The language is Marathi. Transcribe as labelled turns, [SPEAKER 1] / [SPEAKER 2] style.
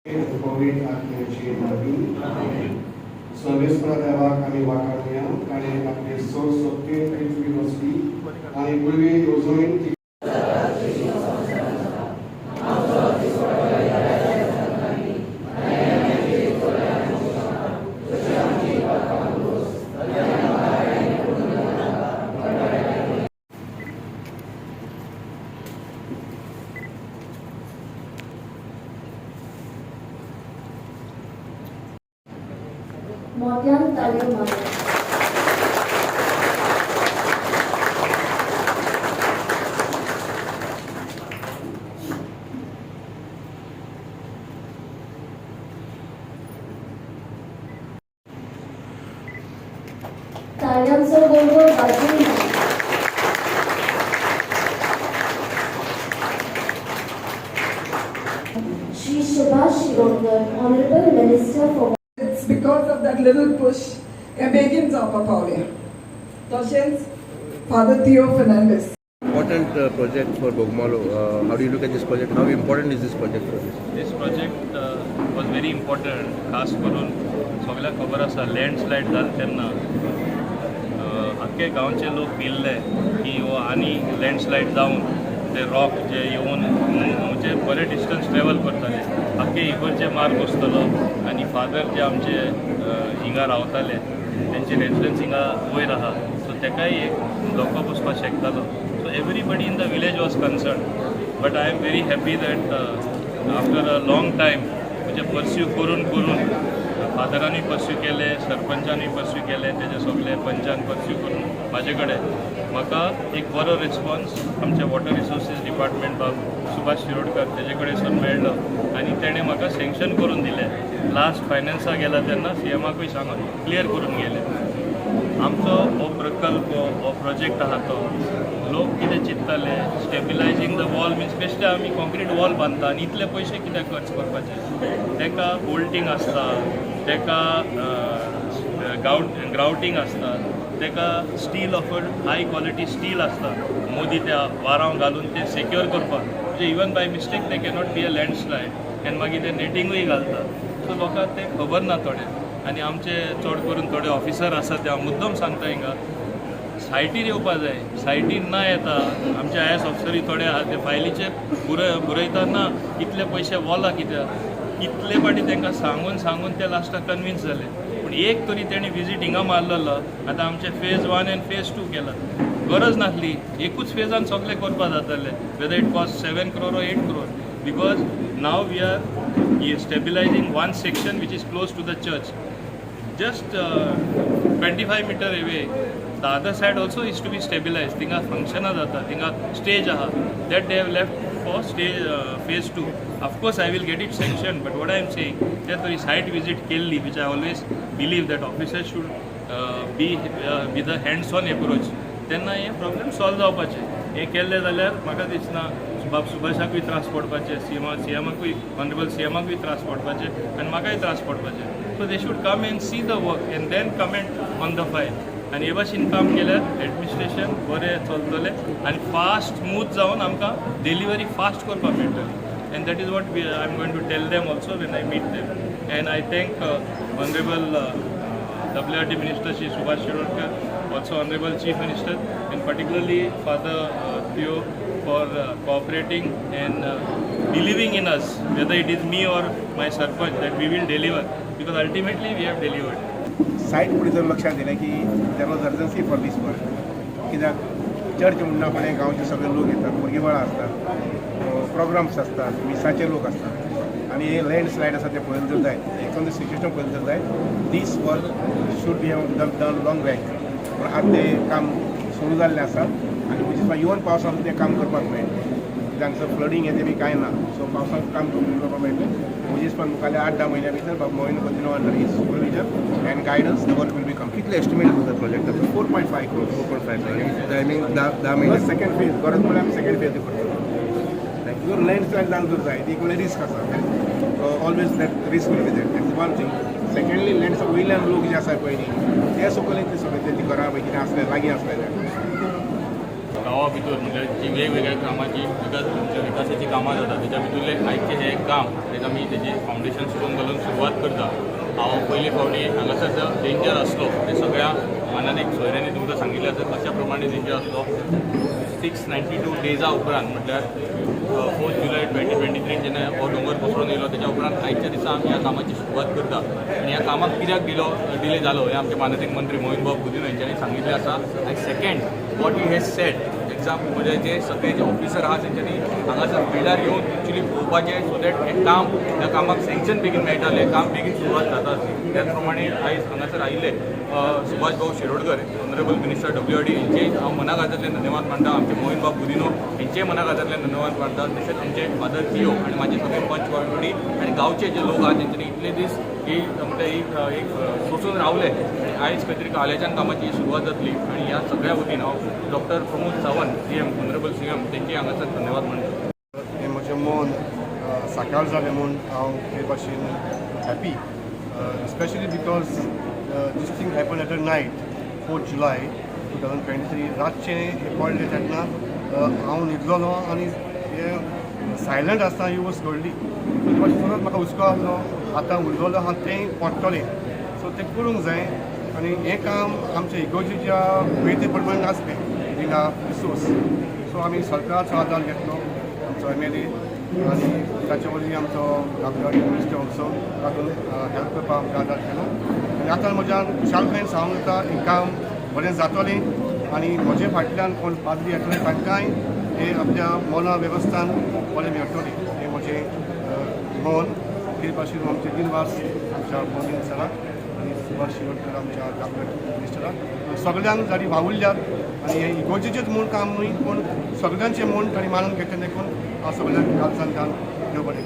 [SPEAKER 1] कोविड आत्म्याची नवीन सर्वेस्परा देवाक आमी वाखाणुया ताणें आपले सत्तेन पृथ्वी बसली आनी पृथ्वी उजळून
[SPEAKER 2] मोठ्यान ताळयो मारल्या. ताळयांचो गौरव वाजून Shri Subhash Shirokar, Honorable Minister for
[SPEAKER 3] It's because of that little push, बेगीन जावपाक पावलें. तशेंच Father Theo Fernandez.
[SPEAKER 4] Important project for Bogomolo. How do you look at this project? How important is this project for this?
[SPEAKER 5] This project was very important. खास करून सगळ्यांक खबर आसा लँडस्लायड जालें तेन्ना आख्खे गांवचे लोक भिल्ले की हो आनी लँडस्लायड जावन ते रॉक जे येवन म्हणजे बरे डिस्टन्स ट्रॅवल करताले आख्खे इगर्जे मार बसतलो आनी फादर जे आमचे हिंगा रावताले तेंची रेजिडन्स हिंगा वयर आहा सो तेकाय एक धोको बसपाक शकतालो so everybody in the village was concern but I am very happy that after a long time म्हणजे परस्यू करून फादरांनी परस्यू केले सरपंचांनी परस्यू केले तेजे सगळे पंचान परस्यू करून म्हाजे कडेन म्हाका एक बरो रिस्पॉन्स आमच्या वॉटर रिसोर्सीस डिपार्टमेंट बाब सुभाष शिरोडकर तेजे कडेन सावन मेळ्ळो आनी तेणें म्हाका सँक्शन करून दिलें लास्ट फायनान्साक गेला तेन्ना सीएमाकूय सांगून क्लियर करून गेले आमचो हो प्रकल्प हो प्रोजेक्ट आहा तो लोक कितें चिंतताले स्टेबिलायझींग द वॉल मिन्स बेश्टे आमी कॉन्क्रीट वॉल बांदता आनी इतले पयशे कित्याक खर्च करपाचे तेका बोल्टींग आसता तेका ग्राउटींग आसता तेका steel of high quality steel आसता मोदी त्या वारांव घालून ते सेक्युअर करपाक म्हणजे इवन बाय मिस्टेक ते कॅनॉट बी अ लँडस्लायड आनी मागीर ते नेटिंगूय घालता सो लोकांक ते खबर ना थोडे आनी आमचे चड करून थोडे ऑफिसर आसा ते हांव मुद्दम सांगता हिंगा सायटीर येवपा जाय सायटीन ना येता आमचे IAS ऑफिसरी थोडे आहा ते फायलीचेर बरयता ना इतले पयशे वॉला कित्याक इतले पाटी तांकां सांगून ते लास्टाक कन्विन्स जाले पूण एक तरी तेणी विजीट हिंगा मारलेलो आतां आमचे फेज 1 आनी फेज 2 केला गरज नासली एकूच फेजान सगळें करपा जातालें whether it cost 7 crore or 8 crore because now we are stabilising one section which is close to the church just 25 meter away the other side also is to be stabilized thinga function jata thinga stage aha that they have left for stage phase 2 of course I will get it sanctioned but what I am saying that the site visit kelli which I always believe that officers should be with a hands on approach tenna हे problem solve जावपाचे हे केले जाल्यार म्हाका दिसना बाब सुभाषाकूय त्रास पडपाचे सीएमाकूय ऑनरेबल सीएमाकूय त्रास पडपाचे आनी म्हाकाय त्रास पडपाचे so they should come and see the work and then comment on the file आनी हे भाशेन काम केल्यार एडमिनिस्ट्रेशन बरें चलतलें आनी फास्ट स्मूथ जावन आमकां डिलिव्हरी फास्ट करपाक मेळटली and that is what I am going to tell them also when I meet them and I thank honourable WRT Minister Shri Subhash Shirokar, also Honorable Chief Minister, and particularly Father Theo for cooperating and believing in us, whether it is me or my Sarpanch, that we will deliver, because ultimately we have delivered.
[SPEAKER 1] सायट पुढे जर लक्षात दिलें की there was urgency for this work कित्याक चर्च म्हणटा फुडें गांवचे सगळे लोक येतात भुरगीं बाळां आसतात प्रोग्राम्स आसतात मिसाचे लोक आसतात आनी हे लँडस्लायड आसा ते पळयलें जर जायत एकदम सिच्युएशन पळयलें जर जायत this work should be have done long back पूण आतां तें काम सुरू जाल्लें आसा आनी म्हणजे इवन पावसांत तें काम करपाक मेळटलें कित्याक सर फ्लडींग येते बी कांय ना सो पावसांत काम कंप्लीट करपाक मेळटलें म्हणजे पण मुखाल्ले 8-10 म्हयन्या भितर Mohini continue under his supervision and guidance the work will be complete
[SPEAKER 4] कितले एस्टिमेट आसा प्रोजेक्टाचो
[SPEAKER 1] 4.5 crore
[SPEAKER 4] 4.5 लाख आय मीन 10 महिने
[SPEAKER 1] सेकंड फेज गरज पडल्यार आमी सेकंड फेज करता जर लँडस्लायड जावन जर जाय ती एक रिस्क आसा always that risk will be that that's one thing secondly landslide वयल्यान लोक जे आसा पळय न्ही ते सकयल ते सगळे तेंची घरां पळय कितें आसलें लागीं आसलें
[SPEAKER 6] गांवा भितर म्हणजे जी वेगवेगळ्या कामाची विकासाची कामां जाता त्याच्या भितरले आयचे हे काम तेका आमी तेजी फावंडेशन स्टोन घालून सुरवात करता. हांव पयलीं फावटी हांगासर जो डेंजर आसलो ते सगळ्या मानानीक सोयऱ्यांनी तुमकां सांगिल्लें आसा कशा प्रमाणे डेंजर आसलो. 692 डेजा उपरांत म्हटल्यार 4 जुलय 2023 जेन्ना हो दोंगर कोसळून येयलो त्याच्या उपरांत आयच्या दिसा आमी ह्या कामाची सुरवात करता. आनी ह्या कामाक कित्याक डिले जालो हें आमचे माननीक मंत्री मोहीन बाब गुदिनो हांच्यांनी सांगिल्लें आसा. आनी second what he has sed example म्हणजे जे सगळे जे ऑफिसर आहात तेंच्यांनी हांगासर फिल्डार येवन एक्चुली पळोवपाचें सो दॅट हें काम ह्या कामाक सँक्शन बेगीन मेळटालें, काम बेगीन सुरवात जाता. त्याच प्रमाणे आयज हांगासर आयिल्ले सुभाष भाऊ शिरोडकर ऑनरेबल मिनिस्टर WRD हेंचे हांव मनाघातांतले धन्यवाद मानता. आमचे मोहीन बाब गुदिनो हेंचेय मनाघातांतले धन्यवाद मानता. तशेंच आमचे फादर पिओ आनी म्हाजे सगळे पंच वांगडी आनी गांवचे जे लोक आहात तेंच्यांनी इतले दीस ही म्हणजे एक सोसून रावले. आयज खंय तरी काल्याच्यान कामाची सुरवात जातली आनी ह्या सगळ्या वतीन हांव doctor Pramod Sawant CM honourable CM तेंचे हांगासर धन्यवाद मानता.
[SPEAKER 7] हें म्हजें मन साकार जालें म्हूण हांव हे भाशेन happy, specially because this thing happen at a night 4 जुलय 2023 रातचें हें पडलें तेन्ना हांव न्हिदलोलो आनी हें सायलंट आसतना ही वस्त घडली. सो ते भाशेन परत म्हाका हुस्को आसलो आतां उरलोलो आहा तें पडटलें, सो तें करूंक जाय. आनी हें काम आमच्या इगोर्जेच्या वेते प्रमाणे आसलें थिंगा रिसोर्स, सो आमी सरकाराचो आदार घेतलो, आमचो MLA आनी ताचे वरवीं आमचो WRD मिनिस्टर ऑल्सो तातूंत हेल्प करपाक आमकां आदार केलो. आनी आतां म्हज्या खुशालकायेन सांगूंक येता हें काम बरें जातलें आनी म्हजे फाटल्यान कोण पाद्री येतले तांकांय हे आपल्या मना वेवस्थान बरें मेळटलें हें म्हजें मन. हे भाशेन आमचे दिनवास आमच्या मोदीन सराक आनी सुभाष शिरोडकर आमच्या कॅबिनेट मिनिस्टराक सगळ्यांक जाणी वावुरल्यात. आनी हें इगोर्जेचेंच म्हूण काम न्हय पूण सगळ्यांचें म्हूण ताणी मानून घेतलें देखून हांव सगळ्यांक घालसान घाल देव बरें.